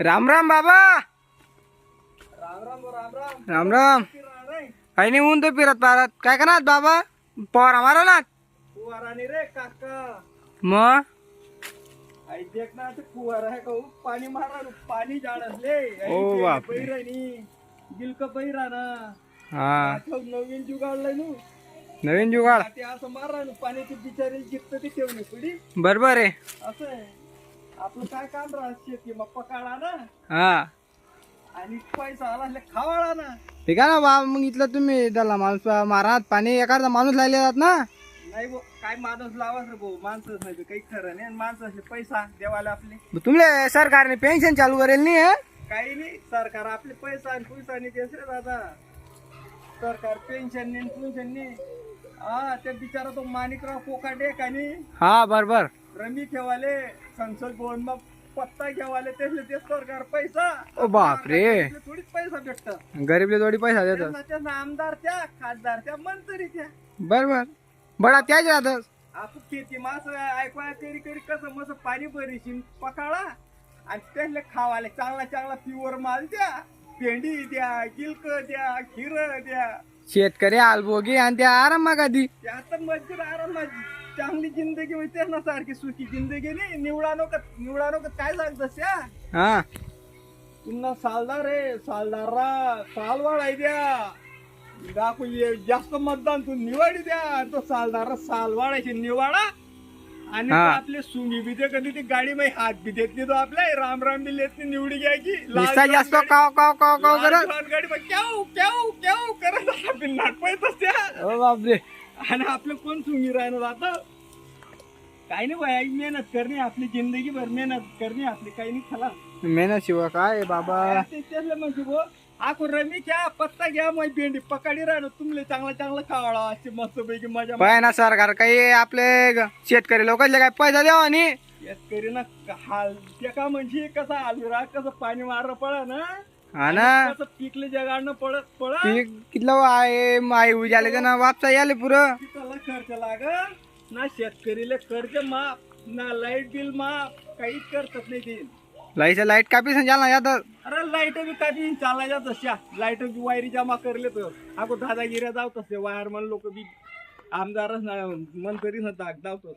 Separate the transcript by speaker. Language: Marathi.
Speaker 1: राम राम बाबा.
Speaker 2: राम राम राम राम
Speaker 1: राम राम. काही नाही ऊन तो फिरत पारत काय करणार बाबा. पवार मारो ना
Speaker 2: फुवाराने रे काका.
Speaker 1: मग
Speaker 2: आई देख ना ते फुवारा है कहू पाणी मारा नु, पाणी झाडसले
Speaker 1: ओ बाप रे.
Speaker 2: बैरानी गिलक बैरा ना.
Speaker 1: हा
Speaker 2: आता नवीन जुगाडलंय नु.
Speaker 1: नवीन जुगाड.
Speaker 2: ते असं मारा नु पाण्याची बिचारी जिक्त ती ठेवली पुढी.
Speaker 1: बरोबर आहे.
Speaker 2: असं आहे आपलं काय काम राहत शेती मग पकाळा ना
Speaker 1: हा
Speaker 2: आणि पैसा आला असले खावाळा ना.
Speaker 1: ठीक आहे ना बा. मग इथलं तुम्ही त्याला माणूस मारणार पाणी एखादा माणूस लायले जात ना.
Speaker 2: नाही भाऊ काय माणूस लावाच रे भाऊ माणसंच नाही काही खरं नाही. आणि माणसं असले पैसा देवाला आपले
Speaker 1: तुमले सरकारने पेन्शन चालू करेल नाही हं?
Speaker 2: काही नाही सरकार आपले पैसा आणि पैसा नाही देस रे दादा. सरकार पेन्शन नाही पेन्शन नाही. हा ते बिचारा तो माणिकराव कोकाटे का नाही
Speaker 1: हा बरोबर.
Speaker 2: रमी ठेवाले संसद भवन मग पत्ता घेवाले त्यातले ते सरकार पैसा.
Speaker 1: ओ बाप रे.
Speaker 2: थोडीच पैसा भेटत
Speaker 1: गरीबले थोडी पैसा देतात.
Speaker 2: त्याच्या आमदार त्या खासदार त्या मंत्री त्या
Speaker 1: बरोबर. बडा त्याच राहतात.
Speaker 2: आपण खेती मास ऐकवाय करी करी कसं मस्त पाणी भरीशी पकाळा आणि त्यातले खावाले चांगला चांगला प्युअर माल द्या. भेंडी द्या गिलक द्या खीर द्या.
Speaker 1: शेतकरी आलबोगी आणि त्या आराम कधी.
Speaker 2: त्यात मजदूर आरामाची चांगली जिंदगी होते ना सारखी सुखी जिंदगी नाही. निवडा नको काय सांगतस या
Speaker 1: हा
Speaker 2: पुन्हा सालदार रे सालदाररा साल वाढाय द्या. दाखवू जास्त मतदान तू निवाडी द्या. तो सालदार साल वाढायची निवाडा आणि
Speaker 1: हा.
Speaker 2: तो आपले सुंगी बी दे कधी ती गाडी मध्ये हात बी देत नाही. तो आपल्या राम राम बी लेत नाही निवडी घ्यायची.
Speaker 1: निस्ता जास्त काव काव काव काव करत.
Speaker 2: गाडी मग क्याव क्याव क्याव करत नाटपायच त्या.
Speaker 1: ओ बापरे.
Speaker 2: आणि आपलं कोण सुंगी राहणार आता काही नाही बाई. मेहनत करणे आपली जिंदगी भर मेहनत करणे आपली काही नाही खाला.
Speaker 1: मेहनत शिवा काय बाबा.
Speaker 2: म्हणजे भो आखो रमी घ्या पत्ता घ्या मग भेंडी पकाडी राहणं तुमले चांगला चांगला खावाळा असे मस्त पैकी मजा.
Speaker 1: पाय ना सरकार काही आपले शेतकरी लोकांचे काय पैसा द्यावा आणि
Speaker 2: शेतकरी ना हाल ते का म्हणजे कसं हालविरा कसं पाणी मार पडा ना.
Speaker 1: हा ना.
Speaker 2: कसं पिकले जगाडणं पडत
Speaker 1: पीक कितलं आहे आई उजाले तर ना वापसा याले पुरं.
Speaker 2: त्याला खर्च लागत ना. शेतकरीला कर्ज माफ ना लाईट बिल माफ काहीच करतच नाही ते.
Speaker 1: लाईट कापी संचालना जातात.
Speaker 2: अरे लाईट बी काही चालायच्या तशा लाईट बी वायरी जमा करले तर अगो दादागिऱ्या जाव तसे वायरमन लोक बी आमदारच ना मंत्रीच ना दाखवतात.